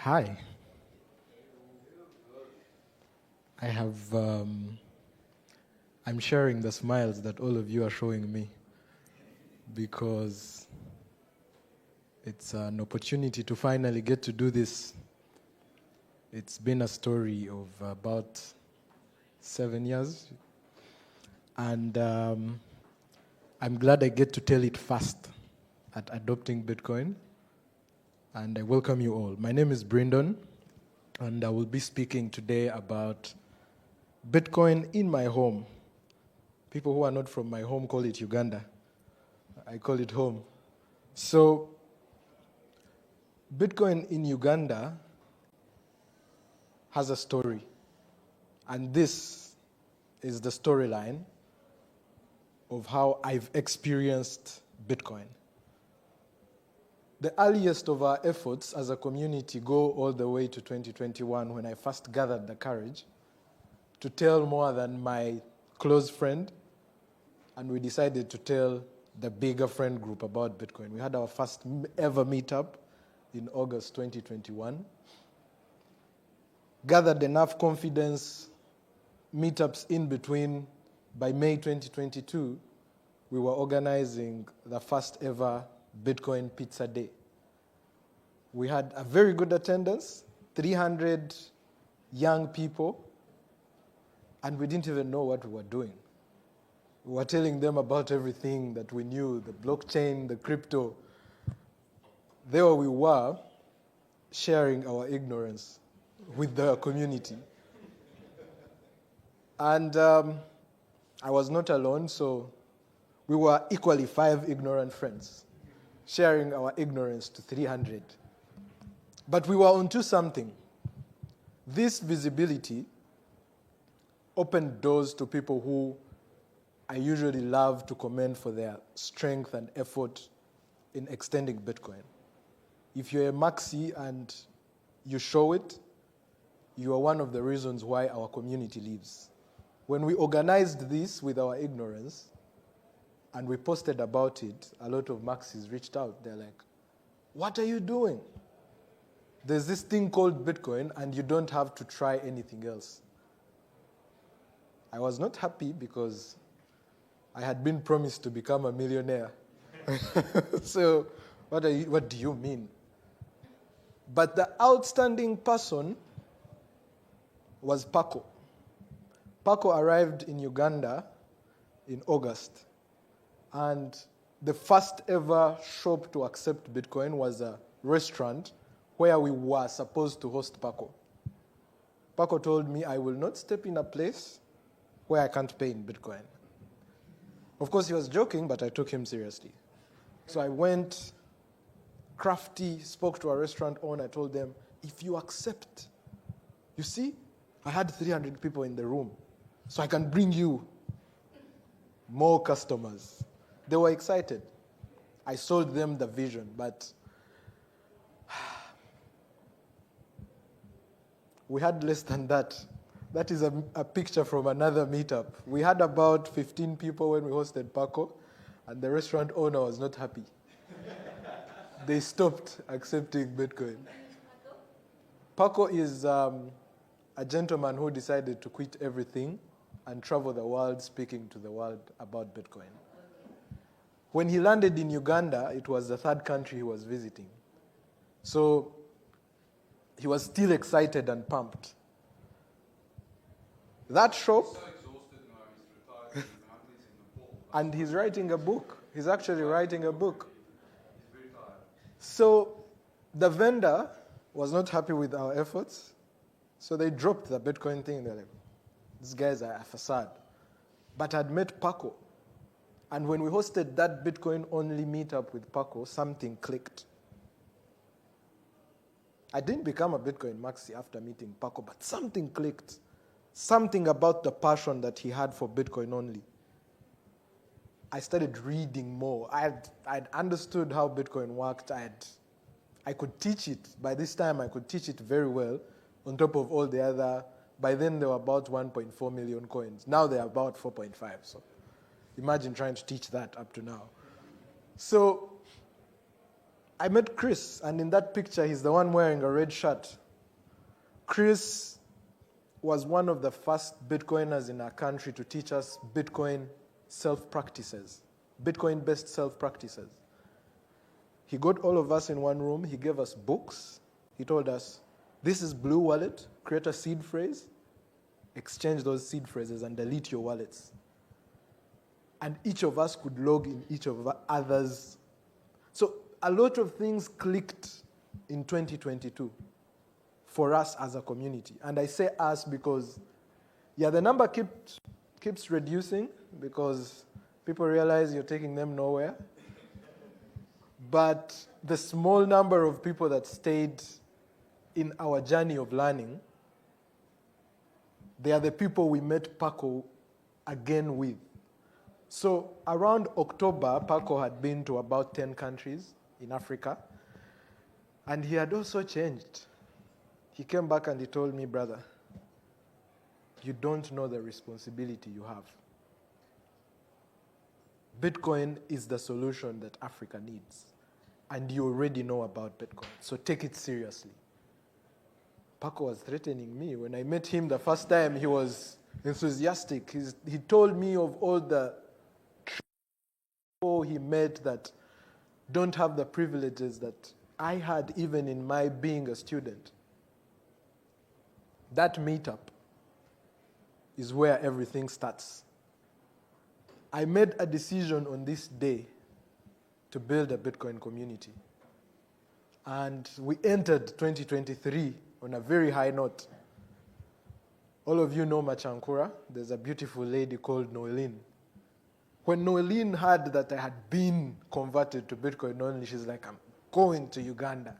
Hi. I have, I'm sharing the smiles that all of you are showing me because it's an opportunity to finally get to do this. It's been a story of about 7 years, and I'm glad I get to tell it fast at Adopting Bitcoin, and I welcome you all. My name is Brindon, and I will be speaking today about Bitcoin in my home. People who are not from my home call it Uganda. I call it home. So, Bitcoin in Uganda has a story. And this is the storyline of how I've experienced Bitcoin. The earliest of our efforts as a community go all the way to 2021 when I first gathered the courage to tell more than my close friend, and we decided to tell the bigger friend group about Bitcoin. We had our first ever meetup in August 2021. Gathered enough confidence, meetups in between. By May 2022, we were organizing the first ever Bitcoin Pizza Day. We had a very good attendance, 300 young people, and we didn't even know what we were doing. We were telling them about everything that we knew, the blockchain, the crypto. There we were, sharing our ignorance with the community. And I was not alone, so we were equally 5 ignorant friends, sharing our ignorance to 300. But we were onto something. This visibility opened doors to people who I usually love to commend for their strength and effort in extending Bitcoin. If you're a maxi and you show it, you are one of the reasons why our community lives. When we organized this with our ignorance and we posted about it, a lot of maxis reached out. They're like, what are you doing? There's this thing called Bitcoin and you don't have to try anything else. I was not happy because I had been promised to become a millionaire. So what do you mean? But the outstanding person was Paco. Paco arrived in Uganda in August. And the first ever shop to accept Bitcoin was a restaurant where we were supposed to host Paco. Paco told me, I will not step in a place where I can't pay in Bitcoin. Of course, he was joking, but I took him seriously. So I went crafty, spoke to a restaurant owner, told them, if you accept, you see, I had 300 people in the room, so I can bring you more customers. They were excited. I sold them the vision, but we had less than that. That is a picture from another meetup. We had about 15 people when we hosted Paco, and the restaurant owner was not happy. They stopped accepting Bitcoin. Paco is a gentleman who decided to quit everything and travel the world speaking to the world about Bitcoin. When he landed in Uganda, it was the 3rd country he was visiting. So he was still excited and pumped. That shop, He's so exhausted now, he's retired, he's in Nepal. and he's writing a book. He's actually writing a book. He's very tired. So the vendor was not happy with our efforts, so they dropped the Bitcoin thing. They're like, these guys are a facade. But I'd met Paco, and when we hosted that Bitcoin-only meetup with Paco, something clicked. I didn't become a Bitcoin maxi after meeting Paco, but something clicked. Something about the passion that he had for Bitcoin only. I started reading more. I'd understood how Bitcoin worked. I could teach it. By this time, I could teach it very well, on top of all the other. By then, there were about 1.4 million coins. Now they're about 4.5. So imagine trying to teach that up to now. So I met Chris, and in that picture, he's the one wearing a red shirt. Chris was one of the first Bitcoiners in our country to teach us Bitcoin self-practices, Bitcoin-based self-practices. He got all of us in one room. He gave us books. He told us, this is Blue Wallet. Create a seed phrase. Exchange those seed phrases and delete your wallets. And each of us could log in each of others. So a lot of things clicked in 2022 for us as a community. And I say us because, the number keeps reducing because people realize you're taking them nowhere. But the small number of people that stayed in our journey of learning, they are the people we met Paco again with. So around October, Paco had been to about 10 countries in Africa, and he had also changed. He came back and he told me, brother, you don't know the responsibility you have. Bitcoin is the solution that Africa needs. And you already know about Bitcoin, so take it seriously. Paco was threatening me. When I met him the first time, he was enthusiastic. He told me of all the people he met that don't have the privileges that I had even in my being a student. That meetup is where everything starts. I made a decision on this day to build a Bitcoin community. And we entered 2023 on a very high note. All of you know Machankura. There's a beautiful lady called Noeline. When Noeline heard that I had been converted to Bitcoin only, she's like, I'm going to Uganda.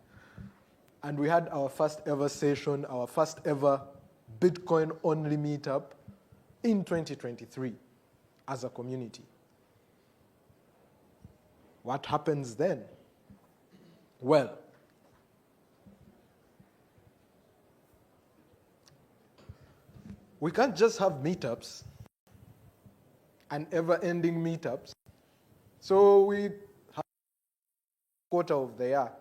And we had our first ever session, our first ever Bitcoin only meetup in 2023 as a community. What happens then? Well, we can't just have meetups and ever-ending meetups. So we have a quarter of the year.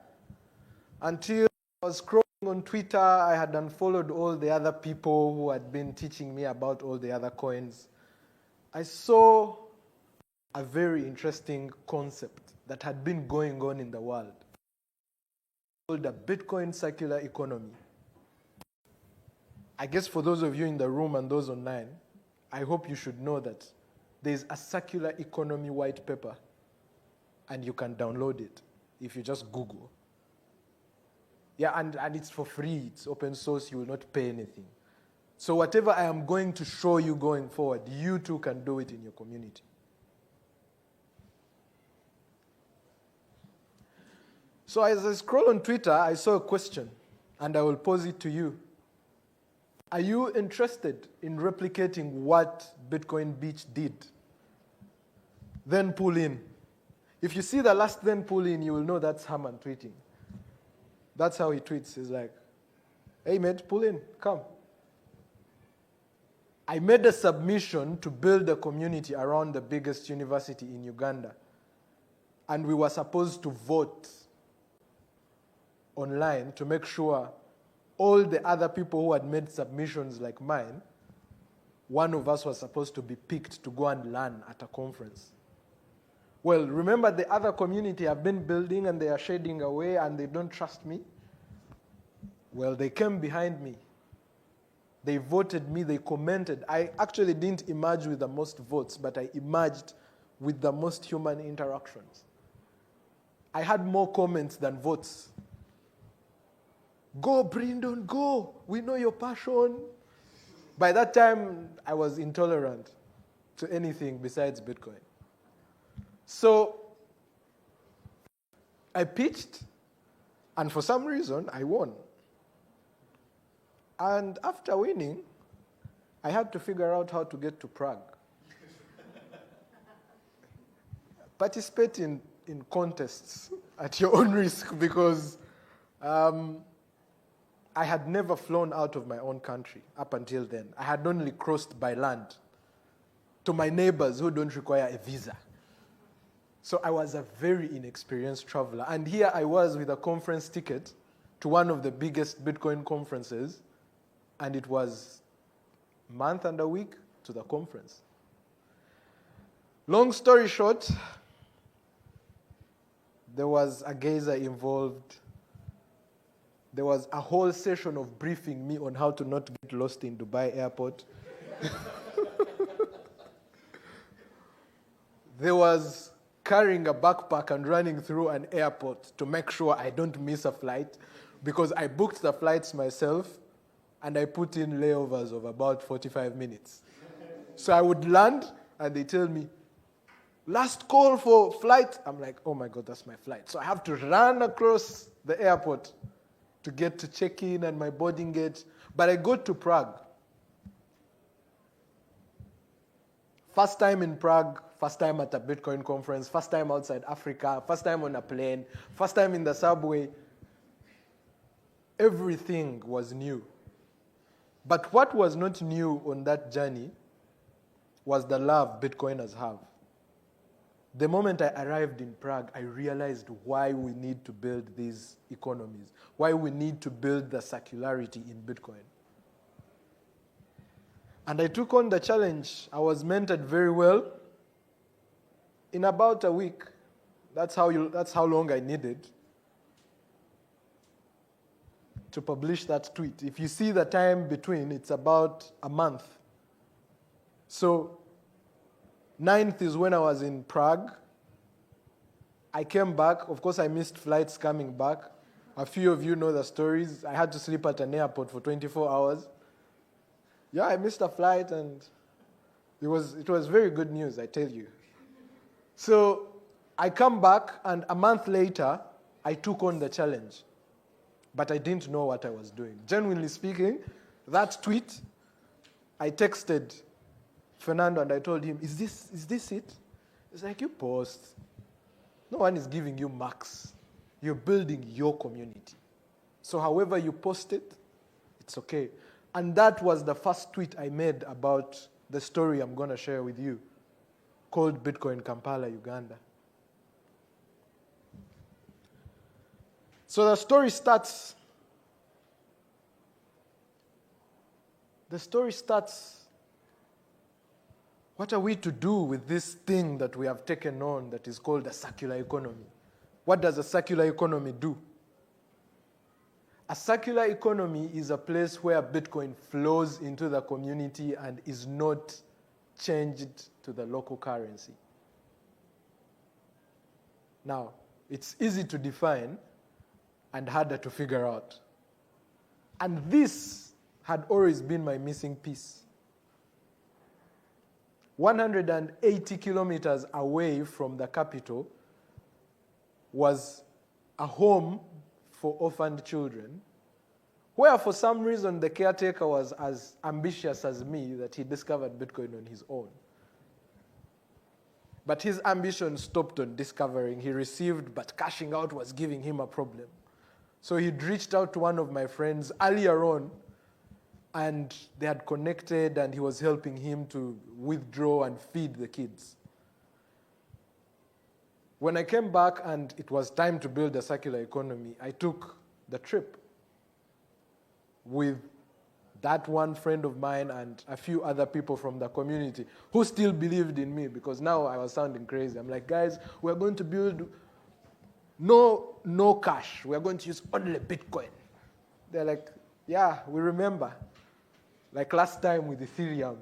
Until I was scrolling on Twitter, I had unfollowed all the other people who had been teaching me about all the other coins. I saw a very interesting concept that had been going on in the world called the Bitcoin circular economy. I guess for those of you in the room and those online, I hope you should know that there's a circular economy white paper and you can download it if you just Google. Yeah, and it's for free, it's open source, you will not pay anything. So whatever I am going to show you going forward, you too can do it in your community. So as I scroll on Twitter, I saw a question, and I will pose it to you. Are you interested in replicating what Bitcoin Beach did? Then pull in. If you see the last then pull in, you will know that's Herman tweeting. That's how he tweets. He's like, hey mate, pull in, come. I made a submission to build a community around the biggest university in Uganda. And we were supposed to vote online to make sure all the other people who had made submissions like mine, one of us was supposed to be picked to go and learn at a conference. Well, remember the other community have been building and they are shading away and they don't trust me? Well, they came behind me. They voted me, they commented. I actually didn't emerge with the most votes, but I emerged with the most human interactions. I had more comments than votes. Go, Brindon, go. We know your passion. By that time, I was intolerant to anything besides Bitcoin. So I pitched, and for some reason, I won. And after winning, I had to figure out how to get to Prague. Participate in contests at your own risk because I had never flown out of my own country up until then. I had only crossed by land to my neighbors who don't require a visa. So I was a very inexperienced traveler. And here I was with a conference ticket to one of the biggest Bitcoin conferences, and it was a month and a week to the conference. Long story short, there was a geyser involved. There was a whole session of briefing me on how to not get lost in Dubai airport. There was carrying a backpack and running through an airport to make sure I don't miss a flight, because I booked the flights myself and I put in layovers of about 45 minutes. So I would land and they tell me, last call for flight. I'm like, oh my God, that's my flight. So I have to run across the airport to get to check in and my boarding gate. But I got to Prague. First time in Prague, first time at a Bitcoin conference, first time outside Africa, first time on a plane, first time in the subway. Everything was new. But what was not new on that journey was the love Bitcoiners have. The moment I arrived in Prague, I realized why we need to build these economies, why we need to build the circularity in Bitcoin. And I took on the challenge. I was mentored very well. In about a week, that's how long I needed to publish that tweet. If you see the time between, it's about a month. So 9th is when I was in Prague. I came back. Of course, I missed flights coming back. A few of you know the stories. I had to sleep at an airport for 24 hours. Yeah, I missed a flight, and it was very good news, I tell you. So I come back, and a month later, I took on the challenge. But I didn't know what I was doing. Genuinely speaking, that tweet, I texted Fernando and I told him, is this it? It's like, you post. No one is giving you marks. You're building your community. So however you post it, it's okay. And that was the first tweet I made about the story I'm going to share with you, called Bitcoin Kampala, Uganda. So the story starts. What are we to do with this thing that we have taken on that is called a circular economy? What does a circular economy do? A circular economy is a place where Bitcoin flows into the community and is not changed to the local currency. Now, it's easy to define and harder to figure out. And this had always been my missing piece. 180 kilometers away from the capital was a home for orphaned children, where for some reason the caretaker was as ambitious as me that he discovered Bitcoin on his own. But his ambition stopped on discovering. He received, but cashing out was giving him a problem. So he'd reached out to one of my friends earlier on, and they had connected, and he was helping him to withdraw and feed the kids. When I came back and it was time to build a circular economy, I took the trip with that one friend of mine and a few other people from the community who still believed in me, because now I was sounding crazy. I'm like, guys, we're going to build no cash. We're going to use only Bitcoin. They're like, yeah, we remember. Like last time with Ethereum.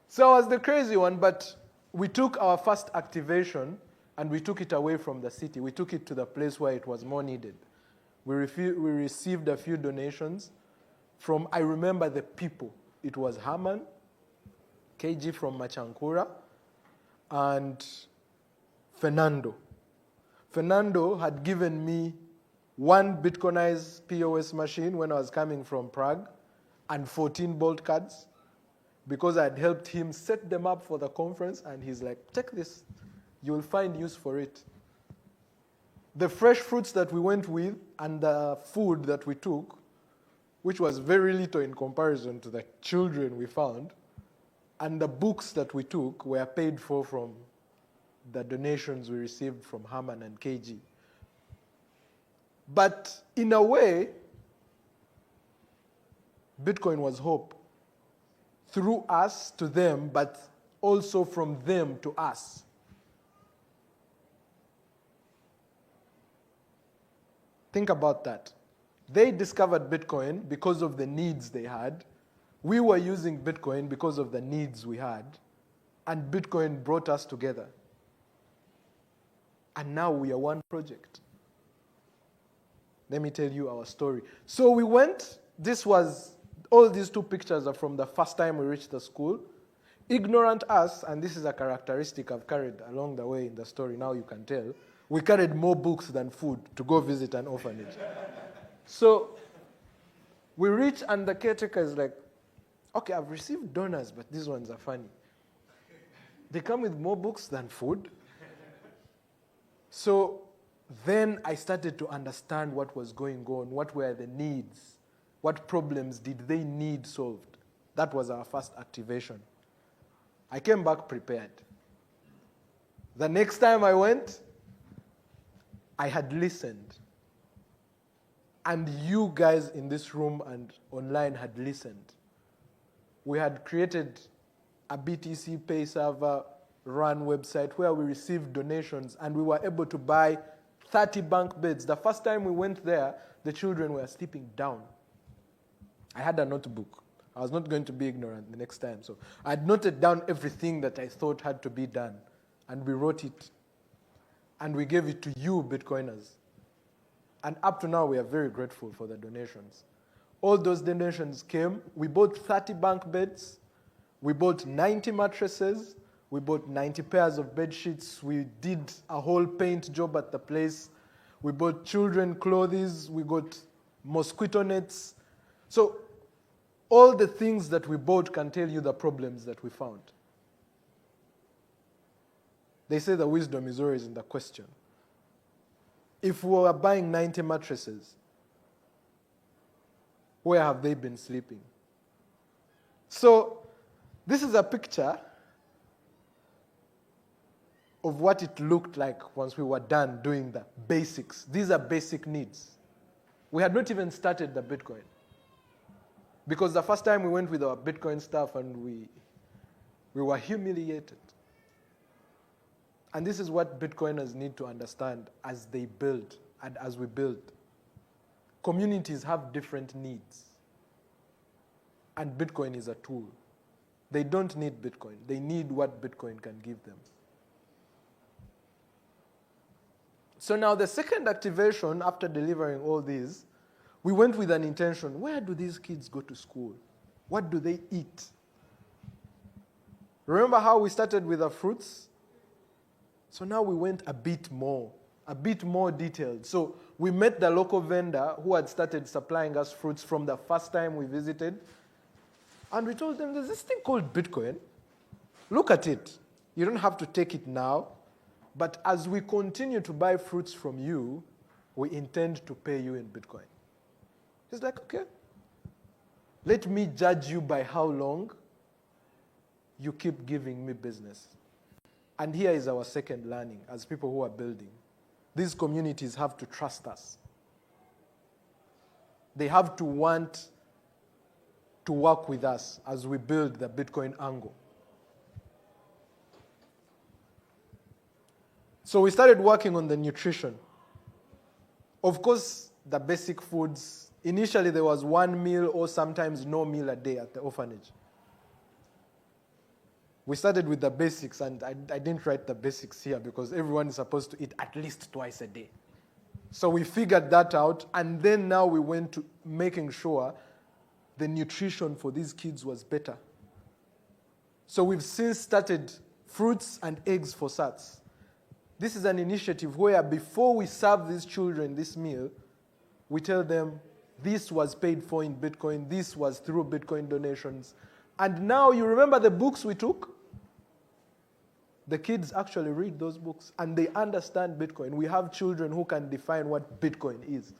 So I was the crazy one, but we took our first activation and we took it away from the city. We took it to the place where it was more needed. We received a few donations from, I remember the people. It was Herman, KG from Machankura, and Fernando. Fernando had given me one Bitcoinized POS machine when I was coming from Prague and 14 Bolt cards, because I had helped him set them up for the conference, and he's like, take this, you will find use for it. The fresh fruits that we went with and the food that we took, which was very little in comparison to the children we found, And the books that we took were paid for from the donations we received from Herman and KG. But in a way, Bitcoin was hope. Through us to them, but also from them to us. Think about that. They discovered Bitcoin because of the needs they had. We were using Bitcoin because of the needs we had. And Bitcoin brought us together. And now we are one project. Let me tell you our story. So we went, all these two pictures are from the first time we reached the school. Ignorant us, and this is a characteristic I've carried along the way in the story, now you can tell, we carried more books than food to go visit an orphanage. So we reach and the caretaker is like, okay, I've received donors, but these ones are funny. They come with more books than food. So then I started to understand what was going on, what were the needs, what problems did they need solved. That was our first activation. I came back prepared. The next time I went, I had listened. And you guys in this room and online had listened. We had created a BTC Pay server run website where we received donations and we were able to buy 30 bunk beds. The first time we went there, the children were sleeping down. I had a notebook. I was not going to be ignorant the next time. So I had noted down everything that I thought had to be done. And we wrote it. And we gave it to you, Bitcoiners. And up to now, we are very grateful for the donations. All those donations came. We bought 30 bunk beds. We bought 90 mattresses. We bought 90 pairs of bed sheets. We did a whole paint job at the place. We bought children clothes. We got mosquito nets. So all the things that we bought can tell you the problems that we found. They say the wisdom is always in the question. If we were buying 90 mattresses, where have they been sleeping? So this is a picture of what it looked like once we were done doing the basics. These are basic needs. We had not even started the Bitcoin. Because the first time we went with our Bitcoin stuff and we were humiliated. And this is what Bitcoiners need to understand as they build and as we build. Communities have different needs. And Bitcoin is a tool. They don't need Bitcoin. They need what Bitcoin can give them. So now the second activation after delivering all these, we went with an intention. Where do these kids go to school? What do they eat? Remember how we started with the fruits? So now we went a bit more detailed. So we met the local vendor who had started supplying us fruits from the first time we visited. And we told them, there's this thing called Bitcoin. Look at it. You don't have to take it now. But as we continue to buy fruits from you, we intend to pay you in Bitcoin. He's like, okay. Let me judge you by how long you keep giving me business. And here is our second learning as people who are building. These communities have to trust us. They have to want to work with us as we build the Bitcoin angle. So we started working on the nutrition. Of course, the basic foods. Initially, there was one meal or sometimes no meal a day at the orphanage. We started with the basics, and I didn't write the basics here because everyone is supposed to eat at least twice a day. So we figured that out, and then now we went to making sure the nutrition for these kids was better. So we've since started fruits and eggs for SATs. This is an initiative where before we serve these children this meal, we tell them this was paid for in Bitcoin, this was through Bitcoin donations. And now you remember the books we took? The kids actually read those books and they understand Bitcoin. We have children who can define what Bitcoin is.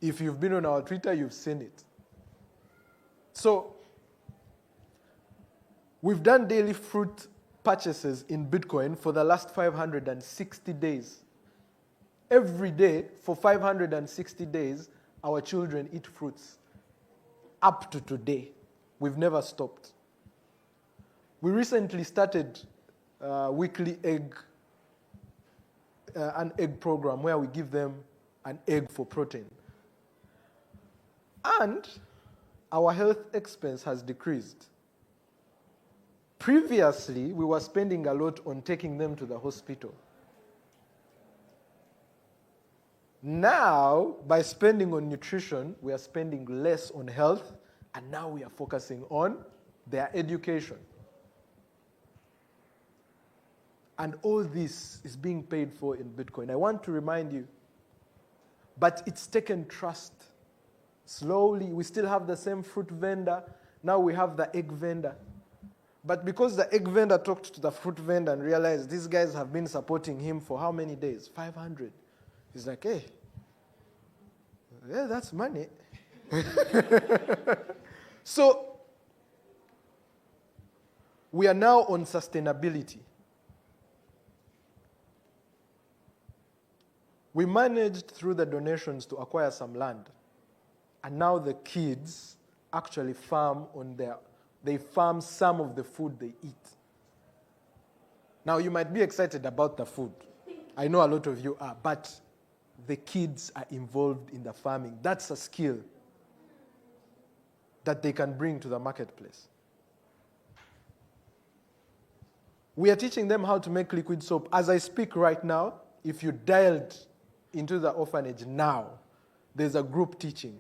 If you've been on our Twitter, you've seen it. So We've done daily fruit purchases in Bitcoin for the last 560 days. Every day for 560 days, our children eat fruits. Up to today, we've never stopped. We recently started weekly an egg program where we give them an egg for protein. And our health expense has decreased. Previously, we were spending a lot on taking them to the hospital. Now, by spending on nutrition, we are spending less on health, and now we are focusing on their education. And all this is being paid for in Bitcoin. I want to remind you, but it's taken trust. Slowly, we still have the same fruit vendor. Now we have the egg vendor. But because the egg vendor talked to the fruit vendor and realized these guys have been supporting him for how many days? 500. He's like, hey, yeah, that's money. So, we are now on sustainability. We managed through the donations to acquire some land. And now the kids actually farm they farm some of the food they eat. Now you might be excited about the food. I know a lot of you are, but the kids are involved in the farming. That's a skill that they can bring to the marketplace. We are teaching them how to make liquid soap. As I speak right now, if you dialed into the orphanage now, there's a group teaching.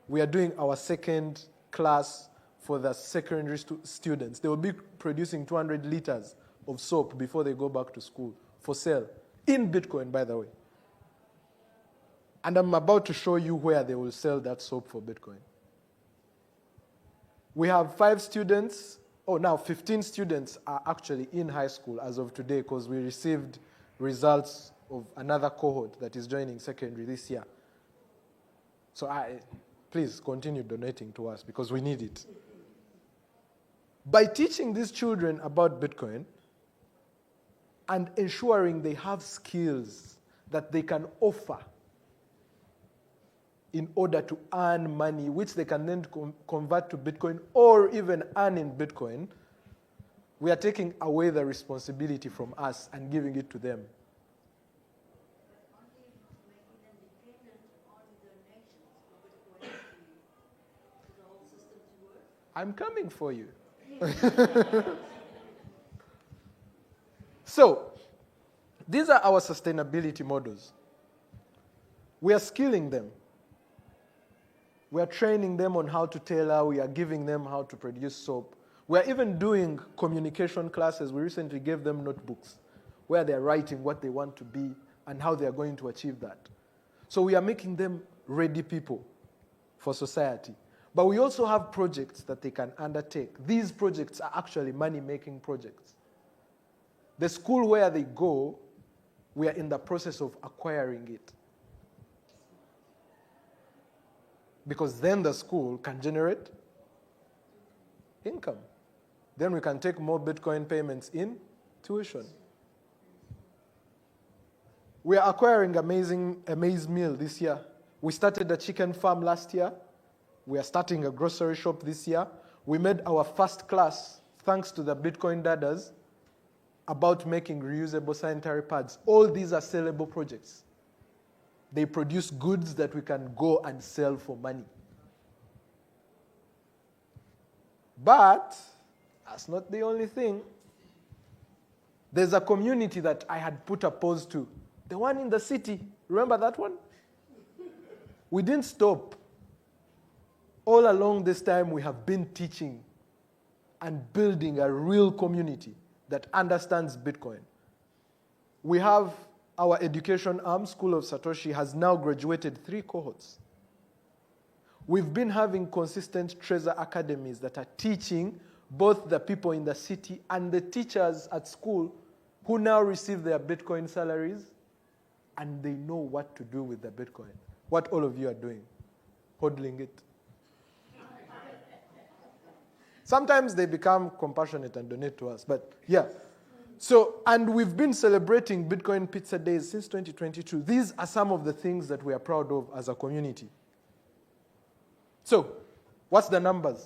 We are doing our second class for the secondary students. They will be producing 200 liters of soap before they go back to school for sale. In Bitcoin, by the way. And I'm about to show you where they will sell that soap for Bitcoin. We have 5 students. Oh, now 15 students are actually in high school as of today because we received results of another cohort that is joining secondary this year. So please continue donating to us because we need it. By teaching these children about Bitcoin and ensuring they have skills that they can offer in order to earn money, which they can then convert to Bitcoin or even earn in Bitcoin, we are taking away the responsibility from us and giving it to them. I'm coming for you. So, these are our sustainability models. We are skilling them. We are training them on how to tailor. We are giving them how to produce soap. We are even doing communication classes. We recently gave them notebooks where they are writing what they want to be and how they are going to achieve that. So we are making them ready people for society. But we also have projects that they can undertake. These projects are actually money-making projects. The school where they go, we are in the process of acquiring it. Because then the school can generate income. Then we can take more Bitcoin payments in tuition. We are acquiring a maize meal this year. We started a chicken farm last year. We are starting a grocery shop this year. We made our first class, thanks to the Bitcoin dadas, about making reusable sanitary pads. All these are sellable projects. They produce goods that we can go and sell for money. But that's not the only thing. There's a community that I had put a pause to. The one in the city. Remember that one? We didn't stop. All along this time, we have been teaching and building a real community that understands Bitcoin. We have our education arm, School of Satoshi, has now graduated 3 cohorts. We've been having consistent Trezor Academies that are teaching both the people in the city and the teachers at school who now receive their Bitcoin salaries, and they know what to do with the Bitcoin. What all of you are doing, hodling it. Sometimes they become compassionate and donate to us, but yeah. So, and we've been celebrating Bitcoin Pizza Days since 2022. These are some of the things that we are proud of as a community. So, what's the numbers?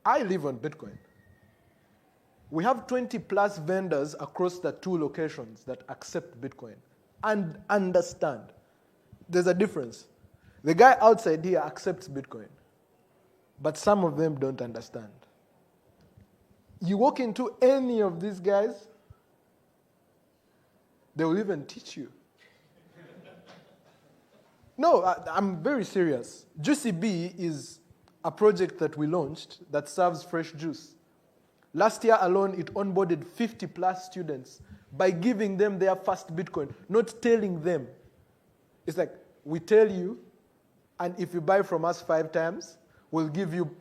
I live on Bitcoin. We have 20 plus vendors across the 2 locations that accept Bitcoin and understand. There's a difference. The guy outside here accepts Bitcoin, but some of them don't understand. You walk into any of these guys, they will even teach you. No, I'm very serious. Juicy Bee is a project that we launched that serves fresh juice. Last year alone, it onboarded 50 plus students by giving them their first Bitcoin, not telling them. It's like, we tell you, and if you buy from us 5 times, we'll give you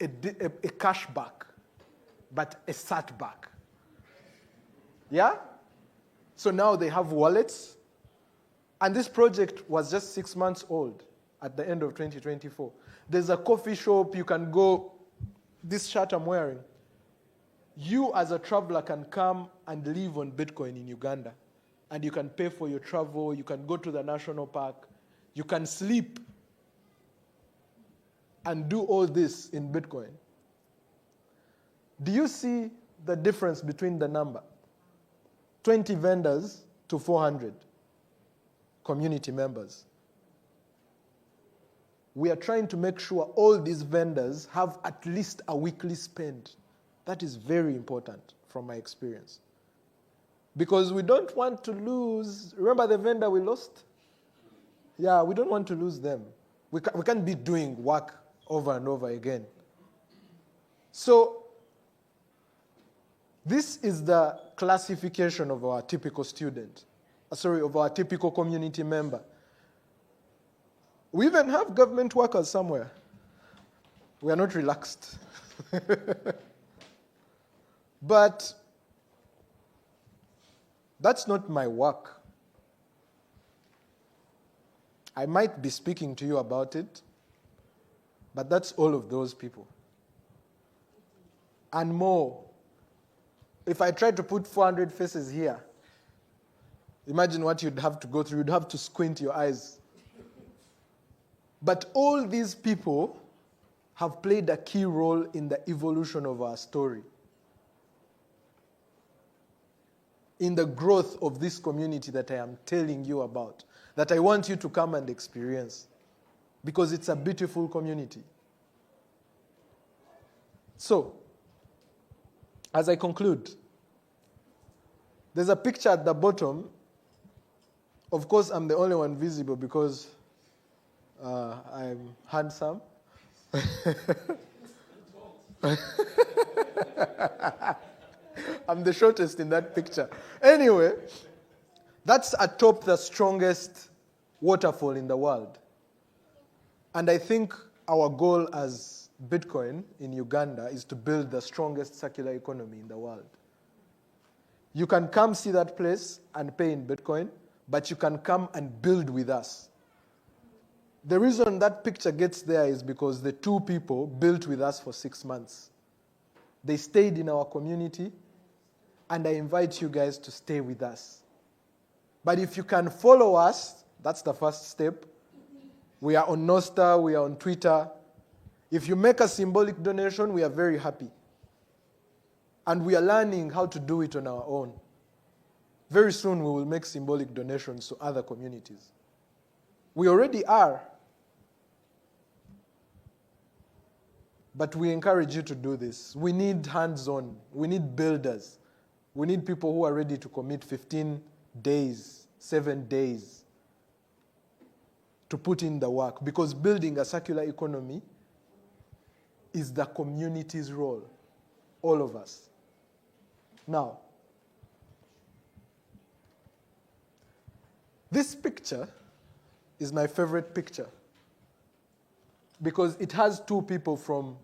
a cash back, but a sat back. Yeah? So now they have wallets, and this project was just 6 months old at the end of 2024. There's a coffee shop, you can go, this shirt I'm wearing. You as a traveler can come and live on Bitcoin in Uganda. And you can pay for your travel, you can go to the national park, you can sleep and do all this in Bitcoin. Do you see the difference between the number? 20 vendors to 400 community members. We are trying to make sure all these vendors have at least a weekly spend. That is very important from my experience. Because we don't want to lose, remember the vendor we lost? Yeah, we don't want to lose them. We can't be doing work over and over again. So, this is the classification of our typical student. Of our typical community member. We even have government workers somewhere. We are not relaxed. But that's not my work. I might be speaking to you about it, but that's all of those people. And more. If I tried to put 400 faces here, imagine what you'd have to go through. You'd have to squint your eyes. But all these people have played a key role in the evolution of our story, in the growth of this community that I am telling you about, that I want you to come and experience, because it's a beautiful community. So, as I conclude, there's a picture at the bottom. Of course, I'm the only one visible because I'm handsome. I'm the shortest in that picture. Anyway, that's atop the strongest waterfall in the world. And I think our goal as Bitcoin in Uganda is to build the strongest circular economy in the world. You can come see that place and pay in Bitcoin, but you can come and build with us. The reason that picture gets there is because the 2 people built with us for 6 months. They stayed in our community, and I invite you guys to stay with us. But if you can follow us, that's the first step. We are on Nostr, we are on Twitter. If you make a symbolic donation, we are very happy. And we are learning how to do it on our own. Very soon we will make symbolic donations to other communities. We already are. But we encourage you to do this. We need hands-on. We need builders. We need people who are ready to commit 15 days, 7 days to put in the work. Because building a circular economy is the community's role. All of us. Now, this picture is my favorite picture because it has 2 people from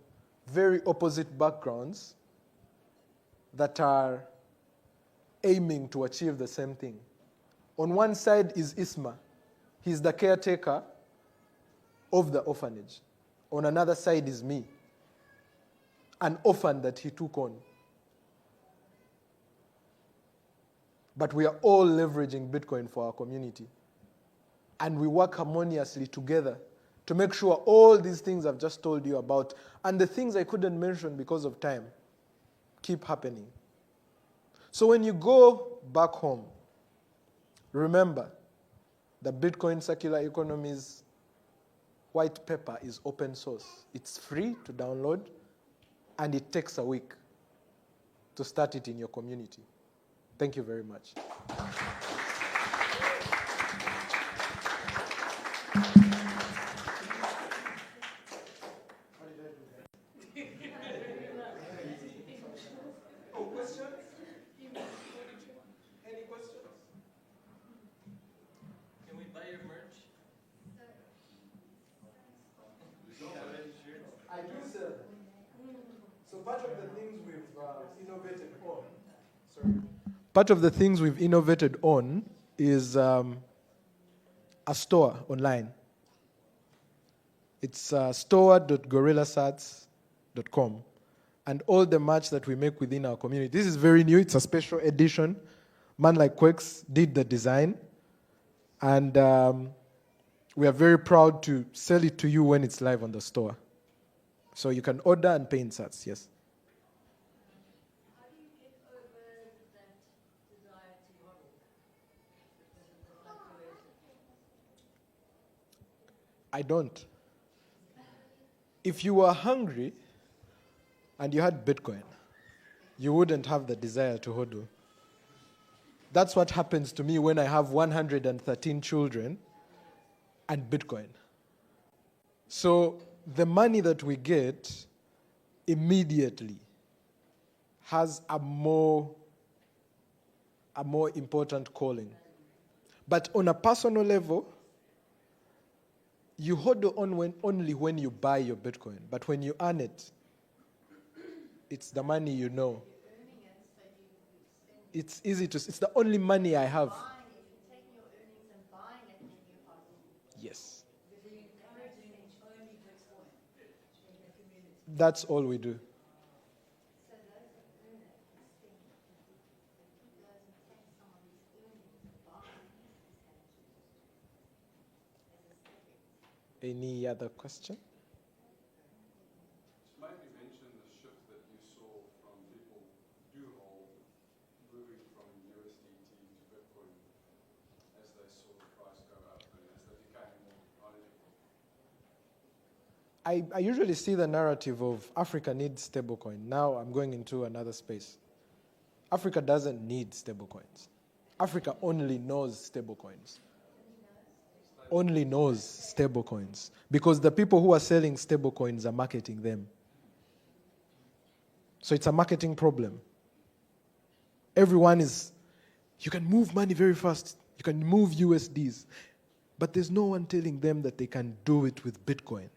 very opposite backgrounds that are aiming to achieve the same thing. On one side is Isma. He's the caretaker of the orphanage. On another side is me. an orphan that he took on. But we are all leveraging Bitcoin for our community. And we work harmoniously together to make sure all these things I've just told you about, and the things I couldn't mention because of time, keep happening. So when you go back home, remember the Bitcoin Circular Economy's white paper is open source. It's free to download, and it takes a week to start it in your community. Thank you very much. Part of the things we've innovated on is a store online. It's store.gorillasats.com. And all the merch that we make within our community. This is very new. It's a special edition. Man like Quakes did the design. And we are very proud to sell it to you when it's live on the store. So you can order and pay in sats, yes. How do you get over that desire to hodl because of the fluctuation? I don't. If you were hungry and you had Bitcoin, you wouldn't have the desire to hodl. That's what happens to me when I have 113 children and Bitcoin. So the money that we get immediately has a more important calling. But on a personal level, you hodl on only when you buy your Bitcoin. But when you earn it, it's the money you know. It's easy to, it's the only money I have. Taking your earnings and buying it when you hodl. Yes. Because you're encouraging only Bitcoin in the community. That's all we do. So those that earn it instead, keep those and take some of these earnings and buy these as a savings. Any other question? Maybe mention the shift that you saw from people do hold moving from USDT to Bitcoin as they saw the price go up and as they became more knowledgeable. I usually see the narrative of Africa needs stablecoin. Now I'm going into another space. Africa doesn't need stablecoins. Africa only knows stablecoins. Only knows stablecoins. Because the people who are selling stablecoins are marketing them. So it's a marketing problem. Everyone is, you can move money very fast. You can move USDs. But there's no one telling them that they can do it with Bitcoin.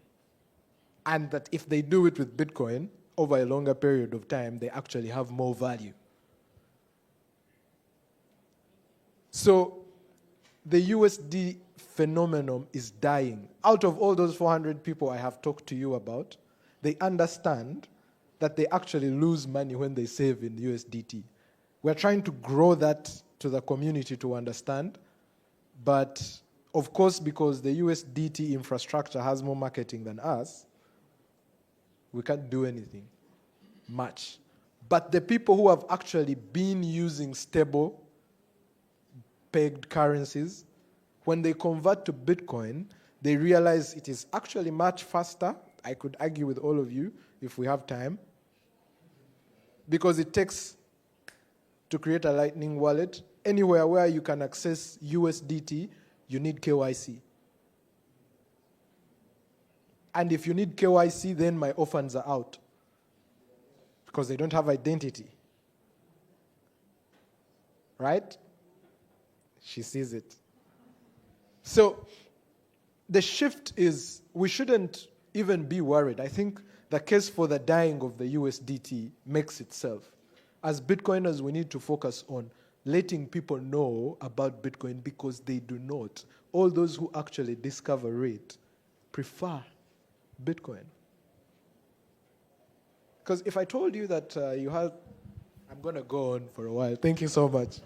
And that if they do it with Bitcoin, over a longer period of time, they actually have more value. So the USD phenomenon is dying. Out of all those 400 people I have talked to you about, they understand that they actually lose money when they save in USDT. We're trying to grow that to the community to understand, but of course, because the USDT infrastructure has more marketing than us, we can't do anything much. But the people who have actually been using stable pegged currencies, when they convert to Bitcoin, they realize it is actually much faster. I could argue with all of you if we have time. Because it takes, to create a Lightning wallet, anywhere where you can access USDT, you need KYC. And if you need KYC, then my orphans are out. Because they don't have identity. Right? She sees it. So the shift is, we shouldn't even be worried. I think the case for the dying of the USDT makes itself. As Bitcoiners, we need to focus on letting people know about Bitcoin because they do not. All those who actually discover it prefer Bitcoin. Because if I told you that you had, I'm going to go on for a while. Thank you so much.